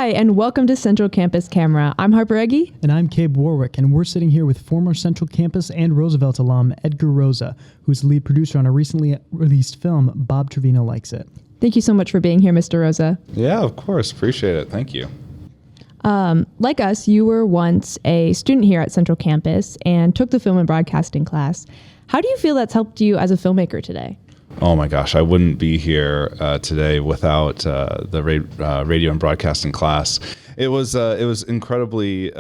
Hi, and welcome to Central Campus Camera. I'm Harper Eggy. And I'm Cabe Warwick, and we're sitting here with former Central Campus and Roosevelt alum Edgar Rosa, who's the lead producer on a recently released film, Bob Trevino Likes It. Thank you so much for being here, Mr. Rosa. Yeah, of course. Appreciate it. Thank you. Like us, you were once a student here at Central Campus and took the film and broadcasting class. How do you feel that's helped you as a filmmaker today? Oh my gosh, I wouldn't be here today without the radio and broadcasting class. It was incredibly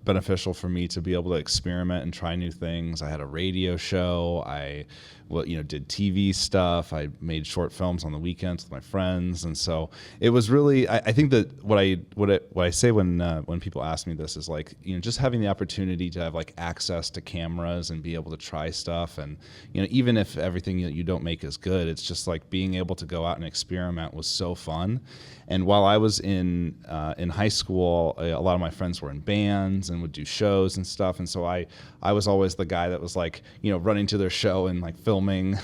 beneficial for me to be able to experiment and try new things. I had a radio show. I did TV stuff. I made short films on the weekends with my friends, and so it was really. I think that what I say when people ask me this is like, just having the opportunity to have like access to cameras and be able to try stuff, and even if everything you don't make is good, it's just like being able to go out and experiment was so fun. And while I was in high school, a lot of my friends were in bands and would do shows and stuff, and so I was always the guy that was like running to their show and like filming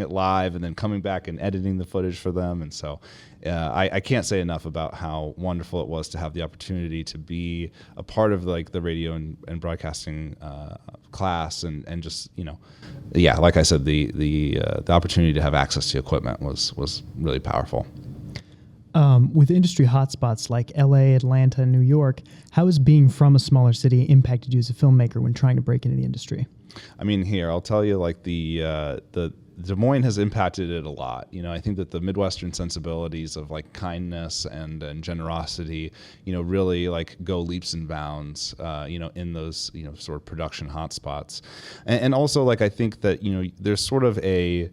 it live and then coming back and editing the footage for them. And so I can't say enough about how wonderful it was to have the opportunity to be a part of like the radio and broadcasting class and just like I said, the opportunity to have access to equipment was really powerful. With industry hotspots like LA, Atlanta, and New York, how has being from a smaller city impacted you as a filmmaker when trying to break into the industry? I mean, here, I'll tell you, like the Des Moines has impacted it a lot. I think that the Midwestern sensibilities of like kindness and generosity, really like go leaps and bounds, in those, sort of production hotspots. And also, like, I think that, there's sort of a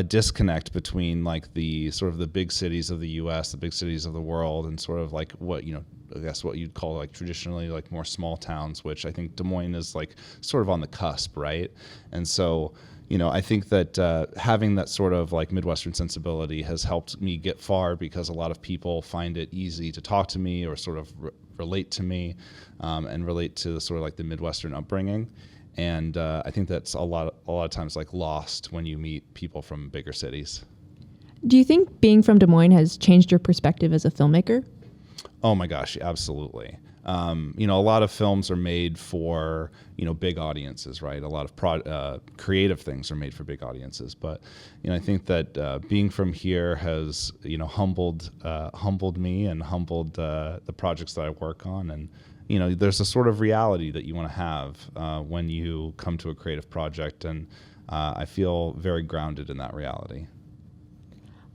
disconnect between like the sort of the big cities of the U.S., the big cities of the world, and sort of like what I guess what you'd call like traditionally like more small towns, which I think Des Moines is like sort of on the cusp, right? And so I think that having that sort of like Midwestern sensibility has helped me get far because a lot of people find it easy to talk to me or sort of relate to me and relate to the sort of like the Midwestern upbringing. And I think that's a lot of times like lost when you meet people from bigger cities. Do you think being from Des Moines has changed your perspective as a filmmaker? Oh my gosh, absolutely. A lot of films are made for big audiences, right? A lot of creative things are made for big audiences, but I think that being from here has humbled me and humbled the projects that I work on. And there's a sort of reality that you want to have when you come to a creative project, and I feel very grounded in that reality.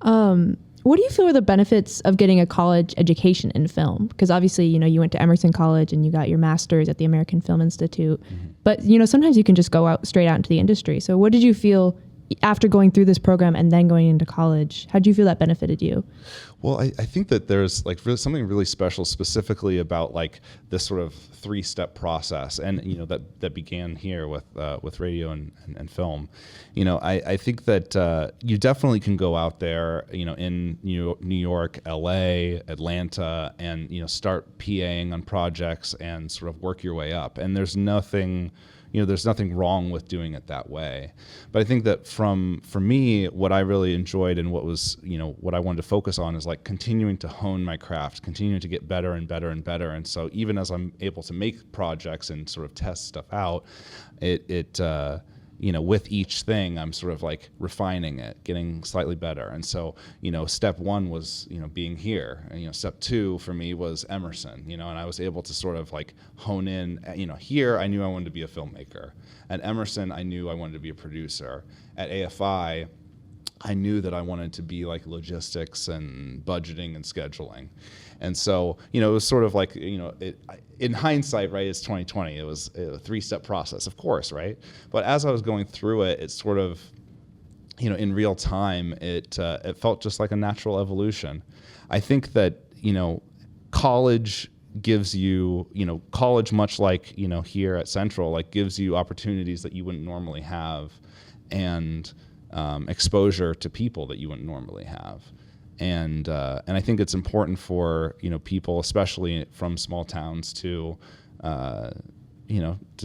What do you feel are the benefits of getting a college education in film? Because obviously, you went to Emerson College and you got your master's at the American Film Institute, but sometimes you can just go straight out into the industry. So what did you feel after going through this program and then going into college? How did you feel that benefited you? Well, I think that there's like something really special specifically about like this sort of 3-step process, and that began here with radio and film. I think that you definitely can go out there, in New York, LA, Atlanta, and start PAing on projects and sort of work your way up. And there's nothing wrong with doing it that way. But I think that for me, what I really enjoyed and what was, what I wanted to focus on is like continuing to hone my craft, continuing to get better and better and better. And so even as I'm able to make projects and sort of test stuff out, with each thing, I'm sort of like refining it, getting slightly better. And so, step one was, being here. And, step two for me was Emerson, and I was able to sort of like hone in, here I knew I wanted to be a filmmaker. At Emerson, I knew I wanted to be a producer. At AFI, I knew that I wanted to be like logistics and budgeting and scheduling. And so, it was sort of like, in hindsight, right, it's 2020. It was a 3-step process, of course, right? But as I was going through it, it sort of, in real time, it felt just like a natural evolution. I think that, college gives you, college, much like, here at Central, like gives you opportunities that you wouldn't normally have, and exposure to people that you wouldn't normally have. And I think it's important for people, especially from small towns, to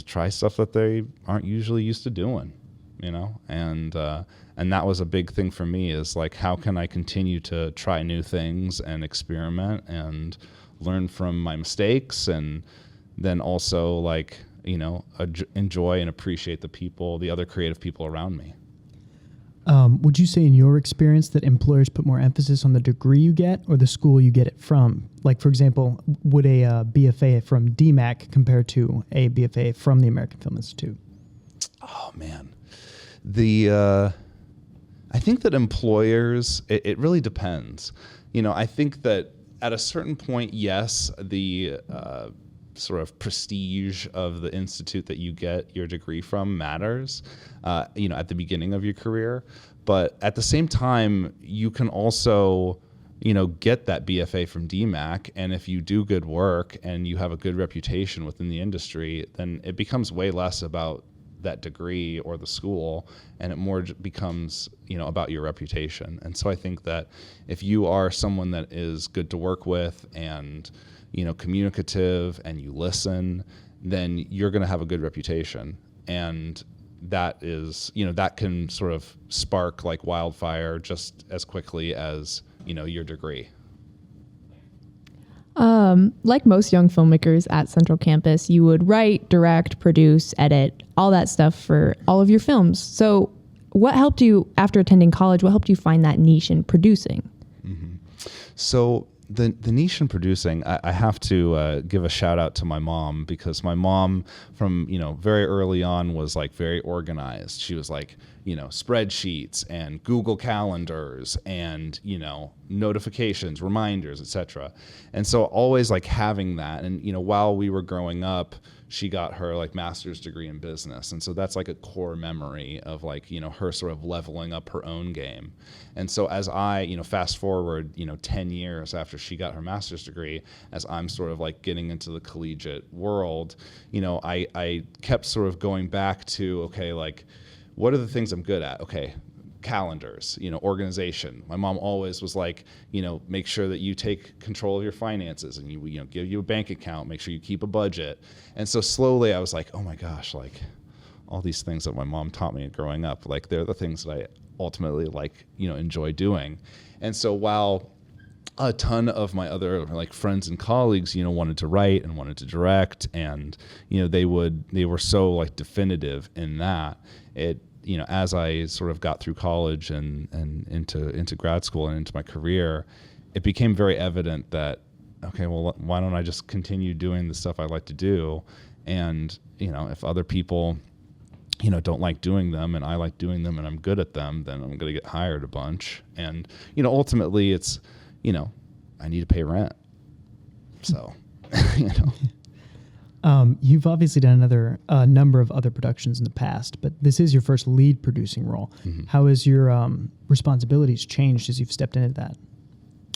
try stuff that they aren't usually used to doing, and that was a big thing for me, is like, how can I continue to try new things and experiment and learn from my mistakes, and then also like, enjoy and appreciate the other creative people around me. Would you say in your experience that employers put more emphasis on the degree you get or the school you get it from? Like, for example, would a BFA from DMAC compare to a BFA from the American Film Institute? Oh, man. I think that employers, it really depends. I think that at a certain point, yes, the sort of prestige of the institute that you get your degree from matters, at the beginning of your career. But at the same time, you can also, get that BFA from DMAC. And if you do good work and you have a good reputation within the industry, then it becomes way less about that degree or the school, and it more becomes, about your reputation. And so I think that if you are someone that is good to work with and, communicative, and you listen, then you're going to have a good reputation. And that is, that can sort of spark like wildfire just as quickly as, your degree. Like most young filmmakers at Central Campus, you would write, direct, produce, edit, all that stuff for all of your films. So what helped you, after attending college, what helped you find that niche in producing? Mm-hmm. So the niche in producing, I have to give a shout out to my mom, because my mom from, very early on was like very organized. She was like, spreadsheets and Google calendars and, notifications, reminders, etc. And so always like having that. And, while we were growing up, she got her like master's degree in business. And so that's like a core memory of like, her sort of leveling up her own game. And so as I, fast forward, 10 years after she got her master's degree, as I'm sort of like getting into the collegiate world, I kept sort of going back to, okay, like, what are the things I'm good at? Okay, calendars, organization. My mom always was like, make sure that you take control of your finances, and you give you a bank account, make sure you keep a budget. And so slowly I was like, oh my gosh, like all these things that my mom taught me growing up, like they're the things that I ultimately like, enjoy doing. And so while a ton of my other like friends and colleagues, wanted to write and wanted to direct, and, they were so like definitive in that, as I sort of got through college and into grad school and into my career, it became very evident that, okay, well, why don't I just continue doing the stuff I like to do? And, if other people, don't like doing them and I like doing them and I'm good at them, then I'm going to get hired a bunch. And, ultimately it's, I need to pay rent. So, You've obviously done a number of other productions in the past, but this is your first lead producing role. Mm-hmm. How has your responsibilities changed as you've stepped into that?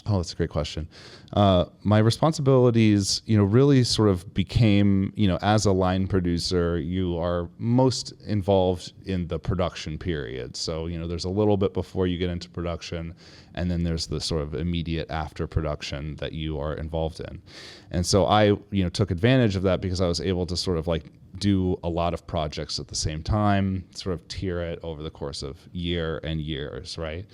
Oh, that's a great question. My responsibilities, really sort of became, as a line producer, you are most involved in the production period. So, there's a little bit before you get into production, and then there's the sort of immediate after production that you are involved in. And so I, took advantage of that because I was able to sort of like do a lot of projects at the same time, sort of tier it over the course of year and years, right?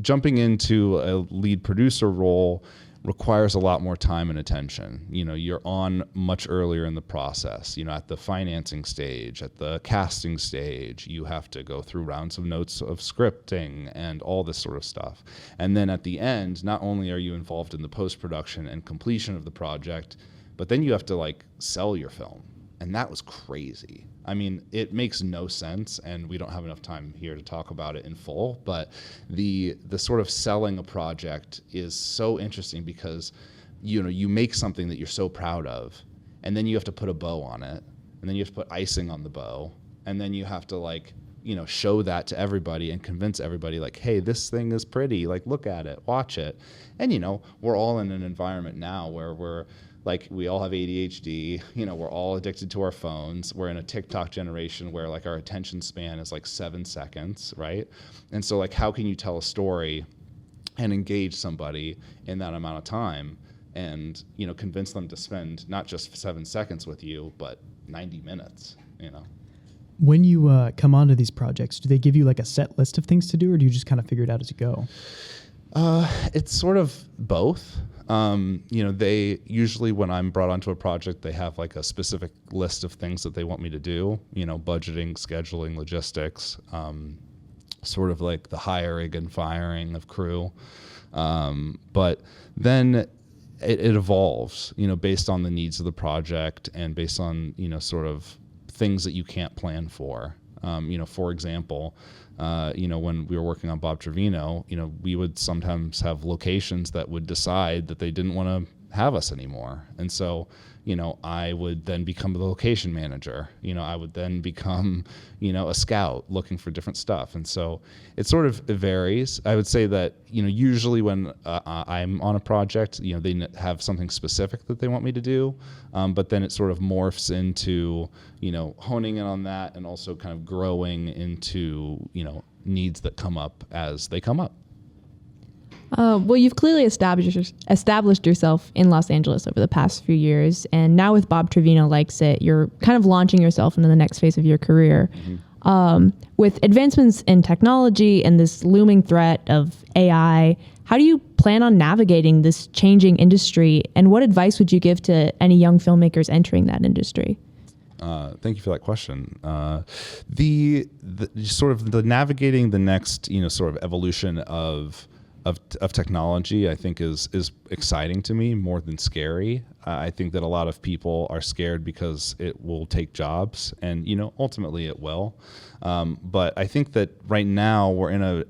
Jumping into a lead producer role requires a lot more time and attention. You're on much earlier in the process, at the financing stage, at the casting stage. You have to go through rounds of notes of scripting and all this sort of stuff. And then at the end, not only are you involved in the post-production and completion of the project, but then you have to like sell your film. And that was crazy. I mean, it makes no sense, and we don't have enough time here to talk about it in full, but the sort of selling a project is so interesting because, you make something that you're so proud of, and then you have to put a bow on it, and then you have to put icing on the bow, and then you have to like, show that to everybody and convince everybody like, hey, this thing is pretty, like look at it, watch it. And, we're all in an environment now where we all have ADHD, we're all addicted to our phones. We're in a TikTok generation where like our attention span is like 7 seconds, right? And so like, how can you tell a story and engage somebody in that amount of time and, convince them to spend not just 7 seconds with you, but 90 minutes, When you come onto these projects, do they give you like a set list of things to do, or do you just kind of figure it out as you go? It's sort of both. They usually, when I'm brought onto a project, they have like a specific list of things that they want me to do, budgeting, scheduling, logistics, sort of like the hiring and firing of crew. But then it evolves, based on the needs of the project and based on, sort of things that you can't plan for. For example, when we were working on Bob Trevino, we would sometimes have locations that would decide that they didn't want to have us anymore. And so, I would then become the location manager. I would then become, a scout looking for different stuff. And so it sort of varies. I would say that, usually when I'm on a project, they have something specific that they want me to do. But then it sort of morphs into, honing in on that and also kind of growing into, needs that come up as they come up. Well, you've clearly established yourself in Los Angeles over the past few years, and now with Bob Trevino Likes It, you're kind of launching yourself into the next phase of your career. Mm-hmm. With advancements in technology and this looming threat of AI, how do you plan on navigating this changing industry, and what advice would you give to any young filmmakers entering that industry? Thank you for that question. The sort of the navigating the next, sort of evolution of technology, I think is exciting to me more than scary. I think that a lot of people are scared because it will take jobs, and ultimately it will. But I think that right now we're in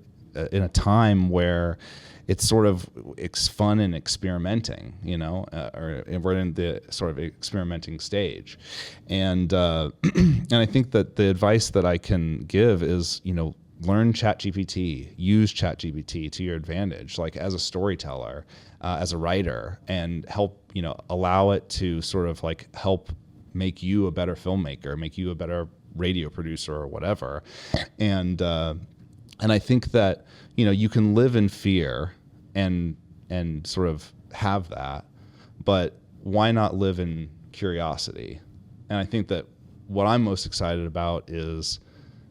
a time where it's sort of fun and experimenting, or we're in the sort of experimenting stage, and and I think that the advice that I can give is learn ChatGPT, use ChatGPT to your advantage, like as a storyteller, as a writer, and help, allow it to sort of like help make you a better filmmaker, make you a better radio producer or whatever. And I think that, you can live in fear and sort of have that, but why not live in curiosity? And I think that what I'm most excited about is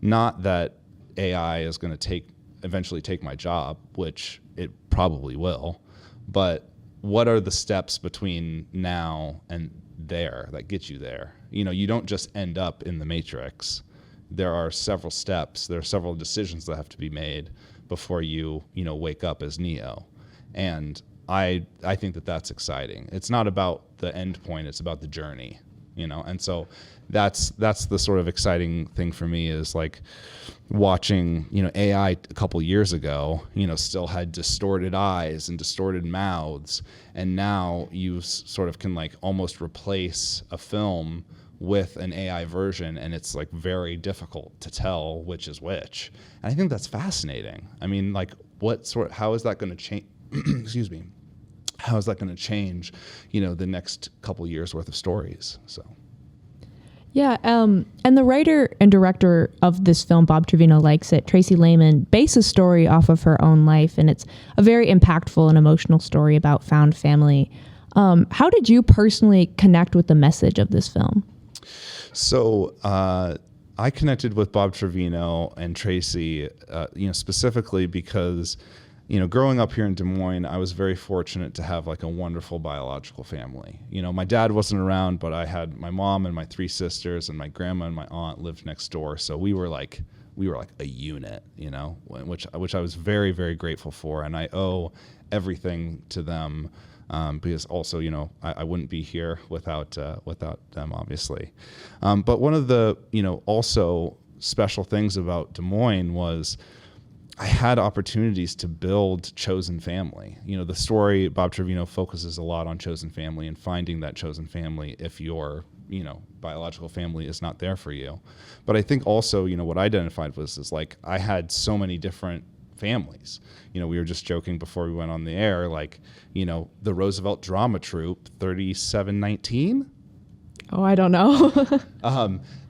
not that AI is going to eventually take my job, which it probably will, but what are the steps between now and there that get you there? You don't just end up in the Matrix. There are several steps, there are several decisions that have to be made before you wake up as Neo. And I think that that's exciting. It's not about the end point, it's about the journey, and so that's the sort of exciting thing for me is like watching, AI a couple years ago, still had distorted eyes and distorted mouths. And now you sort of can like almost replace a film with an AI version. And it's like very difficult to tell which is which. And I think that's fascinating. I mean, like how is that going to change? Excuse me. How is that going to change, the next couple years worth of stories? So. Yeah, and the writer and director of this film, Bob Trevino Likes It, Tracy Lehman, based the story off of her own life, and it's a very impactful and emotional story about found family. How did you personally connect with the message of this film? So I connected with Bob Trevino and Tracy, specifically because growing up here in Des Moines, I was very fortunate to have like a wonderful biological family. My dad wasn't around, but I had my mom and my 3 sisters, and my grandma and my aunt lived next door. So we were like a unit, which I was very, very grateful for. And I owe everything to them, because also, I wouldn't be here without them, obviously. But one of the, also special things about Des Moines was I had opportunities to build chosen family. The story, Bob Trevino focuses a lot on chosen family and finding that chosen family if your, biological family is not there for you. But I think also, what I identified is like I had so many different families. We were just joking before we went on the air, like, the Roosevelt Drama Troupe, 3719. Oh, I don't know.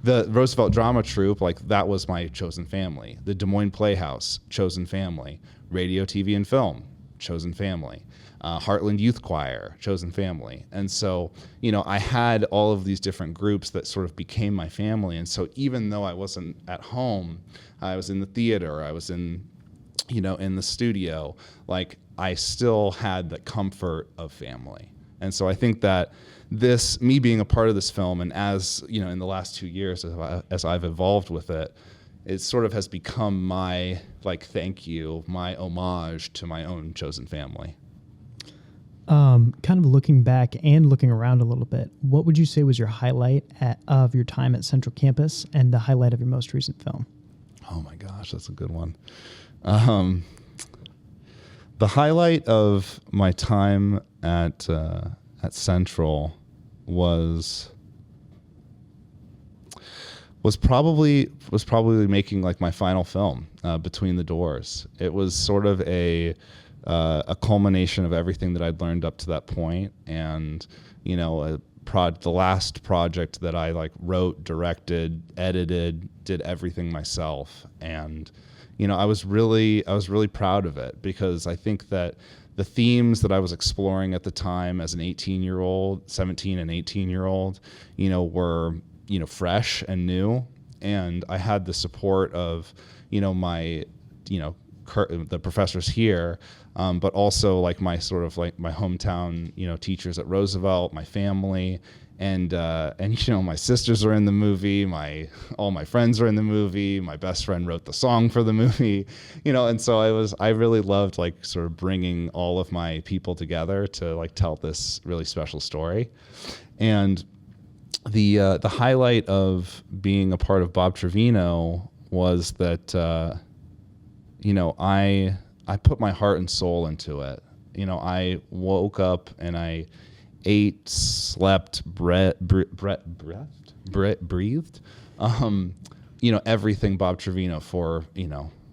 The Roosevelt Drama Troupe, like that was my chosen family. The Des Moines Playhouse, chosen family. Radio, TV, and Film, chosen family. Heartland Youth Choir, chosen family. And so, I had all of these different groups that sort of became my family. And so even though I wasn't at home, I was in the theater, I was in in the studio, like I still had the comfort of family. And so I think that me being a part of this film, and as in the last 2 years, as I've evolved with it, it sort of has become my thank you, my homage to my own chosen family. Kind of looking back and looking around a little bit, what would you say was your highlight of your time at Central Campus and the highlight of your most recent film? Oh my gosh, that's a good one. The highlight of my time at Central was probably making my final film, Between the Doors. It was sort of a culmination of everything that I'd learned up to that point, and the last project that I wrote, directed, edited, did everything myself, and I was really proud of it, because I think that the themes that I was exploring at the time as an 18-year-old, 17 and 18-year-old, were fresh and new, and I had the support of my the professors here, but also my my hometown teachers at Roosevelt, my family, and my sisters are in the movie, all my friends are in the movie, my best friend wrote the song for the movie, and so I really loved sort of bringing all of my people together to tell this really special story. And the highlight of being a part of Bob Trevino was that I put my heart and soul into it. I woke up and I ate, slept, breathed, everything Bob Trevino for,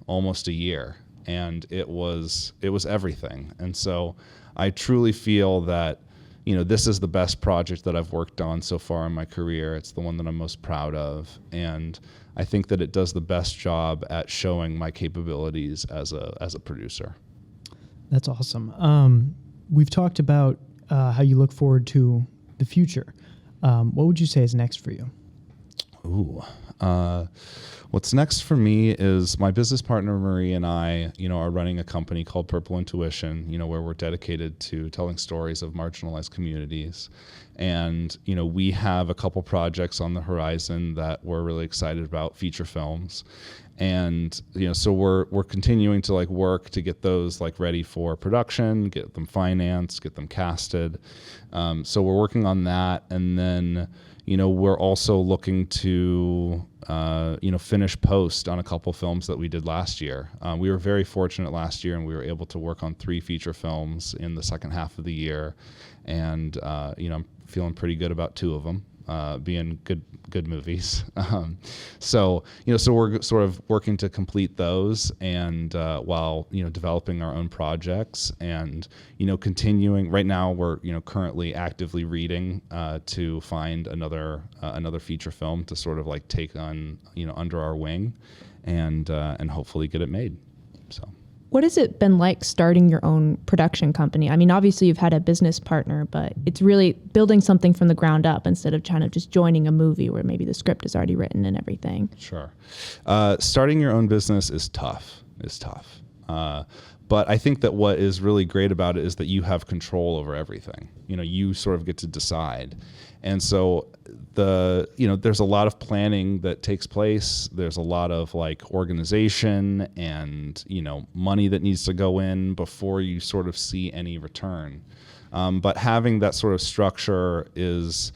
almost a year. And it was everything. And so I truly feel that, this is the best project that I've worked on so far in my career. It's the one that I'm most proud of. And I think that it does the best job at showing my capabilities as a producer. That's awesome. We've talked about how you look forward to the future. What would you say is next for you? Ooh, what's next for me is my business partner Marie and I, are running a company called Purple Intuition, where we're dedicated to telling stories of marginalized communities. And, we have a couple projects on the horizon that we're really excited about, feature films. And, so we're continuing to work to get those ready for production, get them financed, get them casted. So we're working on that. And then, we're also looking to, finish post on a couple films that we did last year. We were very fortunate last year, and we were able to work on 3 feature films in the second half of the year. And, I'm feeling pretty good about 2 of them. Being good movies. So we're sort of working to complete those, and while developing our own projects, and continuing. Right now we're currently actively reading to find another feature film to sort of take on under our wing, and hopefully get it made. So. What has it been like starting your own production company? I mean, obviously you've had a business partner, but it's really building something from the ground up instead of trying to just joining a movie where maybe the script is already written and everything. Sure. Starting your own business is tough. But I think that what is really great about it is that you have control over everything. You sort of get to decide. And so there's a lot of planning that takes place. There's a lot of organization and, money that needs to go in before you sort of see any return. But having that sort of structure is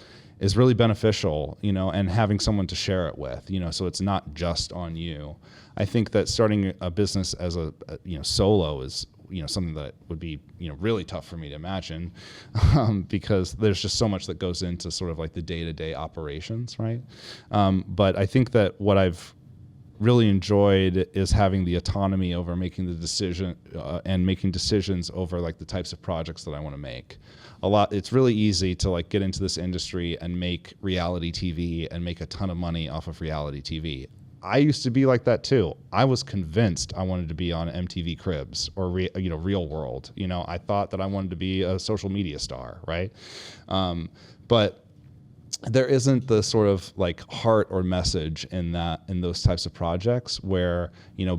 really beneficial, and having someone to share it with, so it's not just on you. I think that starting a business as a solo is, something that would be, really tough for me to imagine, because there's just so much that goes into sort of the day-to-day operations, right? But I think that what I've really enjoyed is having the autonomy over making the decision and making decisions over the types of projects that I want to make. It's really easy to get into this industry and make reality TV and make a ton of money off of reality TV. I used to be like that too. I was convinced I wanted to be on MTV Cribs or Real World. I thought that I wanted to be a social media star, right? But there isn't the sort of heart or message in those types of projects where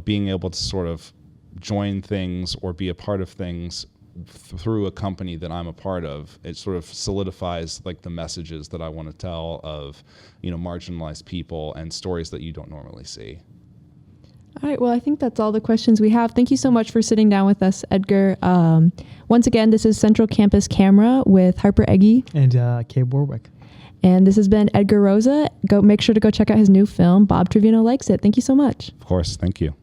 being able to sort of join things or be a part of things through a company that I'm a part of, it sort of solidifies like the messages that I want to tell of, marginalized people and stories that you don't normally see. All right. Well, I think that's all the questions we have. Thank you so much for sitting down with us, Edgar. Once again, this is Central Campus Camera with Harper Eggy. And Cabe Warwick. And this has been Edgar Rosa. Make sure to go check out his new film, Bob Trevino Likes It. Thank you so much. Of course. Thank you.